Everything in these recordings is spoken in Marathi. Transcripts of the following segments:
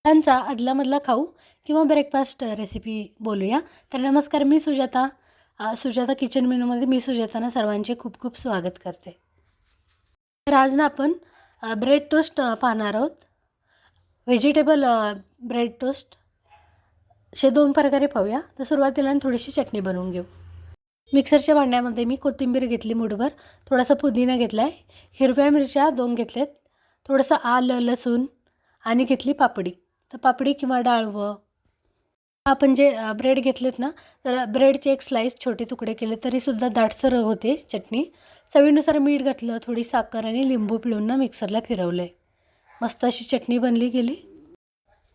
त्यांचा अदलामधला खाऊ किंवा ब्रेकफास्ट रेसिपी बोलूया. तर नमस्कार, मी सुजाता. सुजाता किचन मेनूमध्ये मी सुजाताना सर्वांचे खूप खूप स्वागत करते. तर आज ना आपण ब्रेड टोस्ट पाहणार आहोत. व्हेजिटेबल ब्रेड टोस्ट असे 2 प्रकारे पाहूया. तर सुरुवातीला थोडीशी चटणी बनवून घेऊ. मिक्सरच्या भांड्यामध्ये मी कोथिंबीर घेतली मुठभर, थोडासा पुदिना घेतला आहे, हिरव्या मिरच्या 2 घेतल्यात, थोडंसं आलं, लसूण आणि घेतली पापडी. तर पापडी किंवा डाळवं आपण जे ब्रेड घेतलेत ना, तर ब्रेडचे एक स्लाईस छोटे तुकडे केले तरीसुद्धा दाटसर होते चटणी. चवीनुसार मीठ घातलं, थोडी साखर आणि लिंबू पिळून ना मिक्सरला फिरवलं आहे. मस्त अशी चटणी बनली गेली.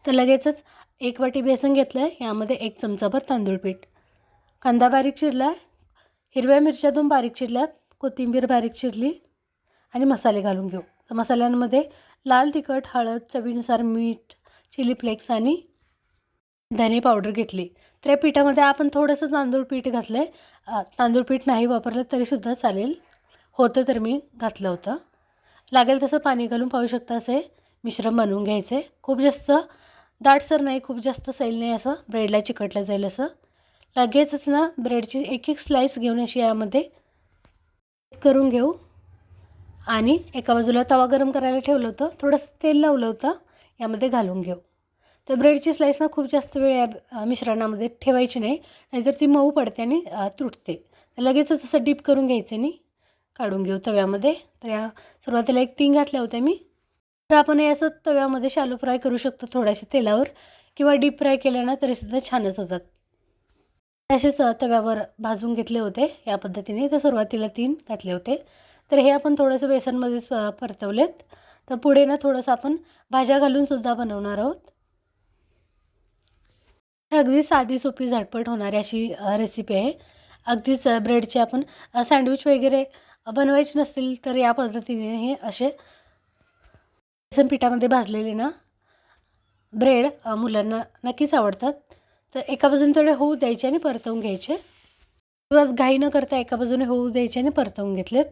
तर लगेचच 1 वाटी बेसन घेतलं आहे, यामध्ये 1 चमचाभर तांदूळ पीठ, कांदा बारीक चिरला, हिरव्या मिरच्या 2 बारीक चिरल्यात, कोथिंबीर बारीक चिरली आणि मसाले घालून घेऊ. तर मसाल्यांमध्ये लाल तिखट, हळद, चवीनुसार मीठ, चिली फ्लेक्स आणि धने पावडर घेतली. तर या पिठामध्ये आपण थोडंसं तांदूळ पीठ घातलं आहे. तांदूळ पीठ नाही वापरलं तरीसुद्धा चालेल, होतं तर मी घातलं होतं. लागेल तसं पाणी घालून पाहू शकता असे मिश्रण बनवून घ्यायचे. खूप जास्त दाटसर नाही, खूप जास्त सैल नाही, असं ब्रेडला चिकटलं जाईल असं. लगेचच ना ब्रेडची एक एक स्लाईस घेऊन अशी यामध्ये करून घेऊ आणि एका बाजूला तवा गरम करायला ठेवलं होतं, थोडंसं तेल लावलं होतं, यामध्ये घालून घेऊ. तर ब्रेडची स्लाईस ना खूप जास्त वेळ या मिश्रणामध्ये ठेवायची नाही, नाहीतर ती मऊ पडते आणि तुटते. तर लगेचच असं डीप करून घ्यायचं आणि काढून घेऊ तव्यामध्ये. तर या सुरुवातीला 1 3 घातल्या होत्या मी. तर आपण हे असं तव्यामध्ये शॅलो फ्राय करू शकतो थोड्याशा तेलावर, किंवा डीप फ्राय केलं ना तरीसुद्धा छानच होतात. असेच तव्यावर भाजून घेतले होते या पद्धतीने. तर सुरुवातीला 3 घातले होते. तर हे आपण थोडंसं बेसनमध्येच परतवलेत. तर पुढे ना थोडंसं आपण भाज्या घालूनसुद्धा बनवणार आहोत. अगदी साधी सोपी झटपट होणारी अशी रेसिपी आहे. अगदीच ब्रेडचे आपण सँडविच वगैरे बनवायचे नसतील तर या पद्धतीने हे असे बेसन पिठामध्ये भाजलेले ना ब्रेड मुलांना नक्कीच आवडतात. तर एका बाजूने थोडे होऊ द्यायचे आणि परतवून घ्यायचे, किंवा घाई न करता एका बाजूने होऊ द्यायचे आणि परतवून घेतलेत.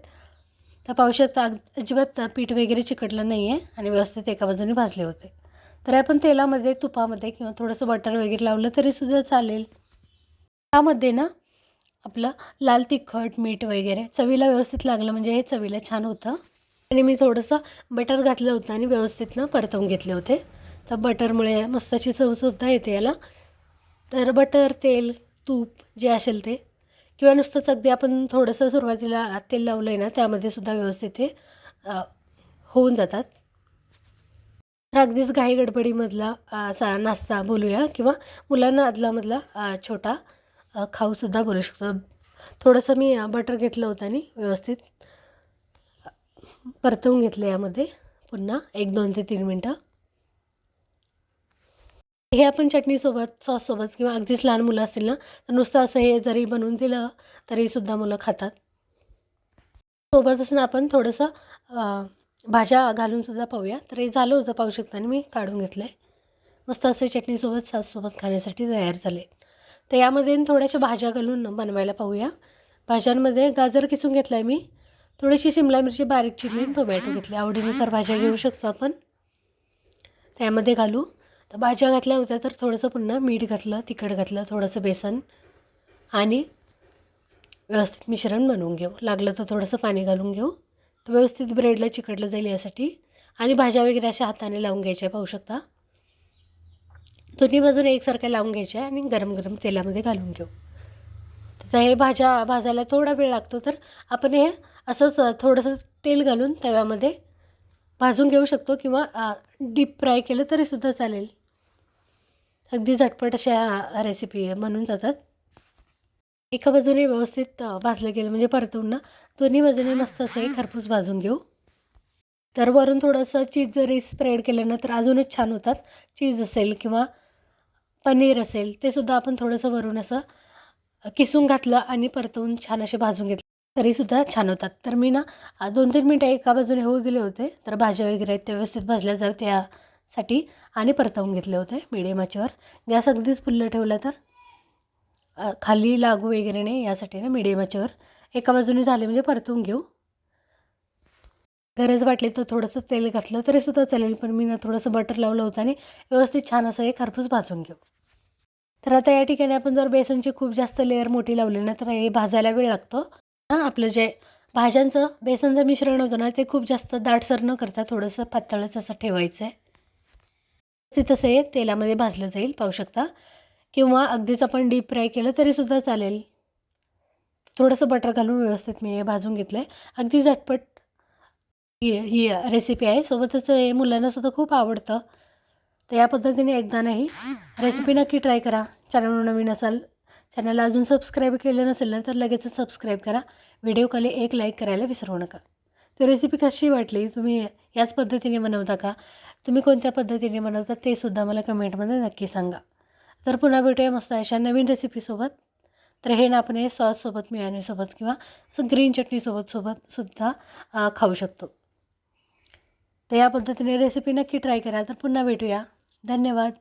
तर पाहू शकता अजिबात पीठ वगैरे चिकटलं नाही आहे आणि व्यवस्थित एका बाजूने भाजले होते. तर आपण तेलामध्ये, तुपामध्ये किंवा थोडंसं बटर वगैरे लावलं तरीसुद्धा चालेल. त्यामध्ये ना आपलं लाल तिखट, मीठ वगैरे चवीला व्यवस्थित लागलं म्हणजे हे चवीला छान होतं. आणि मी थोडंसं बटर घातलं होतं आणि व्यवस्थित ना परतवून घेतले होते. तर बटरमुळे मस्त अशी चवसुद्धा येते याला. तर बटर, तेल, तूप जे असेल ते, किंवा नुसतंच अगदी आपण थोडंसं सुरुवातीला तेल लावलं आहे ना त्यामध्ये सुद्धा व्यवस्थित ते होऊन जातात. तर अगदीच घाई गडबडीमधला असा नाश्ता बोलूया, किंवा मुलांना अदलामधला छोटा खाऊसुद्धा बोलू शकतो. थोडंसं मी बटर घेतलं होतं आणि व्यवस्थित परतवून घेतलं यामध्ये पुन्हा 1 2 ते 3 मिनटं. हे आपण चटणीसोबत, सॉससोबत, किंवा अगदीच लहान मुलं असतील ना तर नुसतं असं हे जरी बनवून दिलं तरीसुद्धा मुलं खातात. सोबतच ना आपण थोडंसं भाज्या घालूनसुद्धा पाहूया. तर हे झालं होतं पाहू शकता आणि मी काढून घेतलं आहे. मस्त असे चटणीसोबत, सॉससोबत खाण्यासाठी तयार झाले. तर यामध्ये थोड्याशा भाज्या घालून बनवायला पाहूया. भाज्यांमध्ये गाजर किसून घेतला आहे मी, थोडीशी शिमला मिरची बारीक चिरली, टोमॅटो घेतले. आवडीनुसार भाज्या घेऊ शकतो आपण, त्यामध्ये घालू. तर भाज्या घातल्या होत्या तर थोडंसं पुन्हा मीठ घातलं, तिखट घातलं, थोडंसं बेसन आणि व्यवस्थित मिश्रण बनवून घेऊ. लागलं तर थोडंसं पाणी घालून घेऊ. तर व्यवस्थित ब्रेडला चिकटलं जाईल यासाठी. आणि भाज्या वगैरे अशा हाताने लावून घ्यायच्या पाहू शकता. दोन्ही बाजूने एकसारख्या लावून घ्यायच्या आणि गरम गरम तेलामध्ये घालून घेऊ. तर हे भाज्या भाजायला थोडा वेळ लागतो, तर आपण हे असंच थोडंसं तेल घालून तव्यामध्ये भाजून घेऊ शकतो, किंवा डीप फ्राय केलं तरीसुद्धा चालेल. अगदी झटपट अशा रेसिपी बनून जातात. एका बाजूने व्यवस्थित भाजलं गेलं म्हणजे परतून ना दोन्ही बाजूने मस्त असं हे खरपूस भाजून घेऊ. तर वरून थोडंसं चीज जरी स्प्रेड केलं ना तर अजूनच छान होतात. चीज असेल किंवा पनीर असेल ते सुद्धा आपण थोडंसं वरून असं किसून घातलं आणि परतवून छान असे भाजून घेतले तरीसुद्धा छान होतात. तर मी ना 2 3 मिनटं एका बाजूने होऊ दिले होते. तर भाज्या वगैरे आहेत त्या व्यवस्थित भाजल्या जाव्यात यासाठी, आणि परतवून घेतले होते मीडियम आचेवर. गॅस अगदीच फुल्ल ठेवला तर खाली लागू वगैरे नाही, यासाठी ना मीडियम आचेवर एका बाजूने झाले म्हणजे परतवून घेऊ. गरज वाटली तर थोडंसं तेल घातलं तरीसुद्धा चालेल, पण मी ना थोडंसं बटर लावलं होतं आणि व्यवस्थित छान असं हे खरपूस भाजून घेऊ. तर आता या ठिकाणी आपण जर बेसनची खूप जास्त लेअर मोठी लावली ना, तर हे भाजायला वेळ लागतो. आपलं जे भाज्यांचं बेसनचं मिश्रण होतं ना, ते खूप जास्त दाटसर न करता थोडंसं पातळच असं ठेवायचं आहे. ते तसं हे तेलामध्ये भाजलं जाईल, पाहू शकता. किंवा अगदीच आपण डीप फ्राय केलं तरीसुद्धा चालेल. थोडंसं बटर घालून व्यवस्थित मी हे भाजून घेतलं आहे. अगदी झटपट ही रेसिपी आहे. सोबतच हे मुलांनासुद्धा खूप आवडतं. तर या पद्धतीने एकदा नाही रेसिपी नक्की ट्राय करा. चॅनलवर नवीन असाल, चॅनलला अजून सबस्क्राईब केलं नसेल ना, तर लगेचच सबस्क्राईब करा. व्हिडिओ खाली एक लाईक करायला विसरू नका. तर रेसिपी कशी वाटली? तुम्ही याच पद्धतीने बनवता का? तुम्ही कोणत्या पद्धतीने बनवता ते सुद्धा मला कमेंटमध्ये नक्की सांगा. तर पुन्हा भेटूया मस्त अशा नवीन रेसिपीसोबत. तर हे ना आपण हे सॉससोबत, मेयोनेजसोबत किंवा असं ग्रीन चटणीसोबत सुद्धा खाऊ शकतो. तर या पद्धतीने रेसिपी नक्की ट्राय करा. तर पुन्हा भेटूया. धन्यवाद.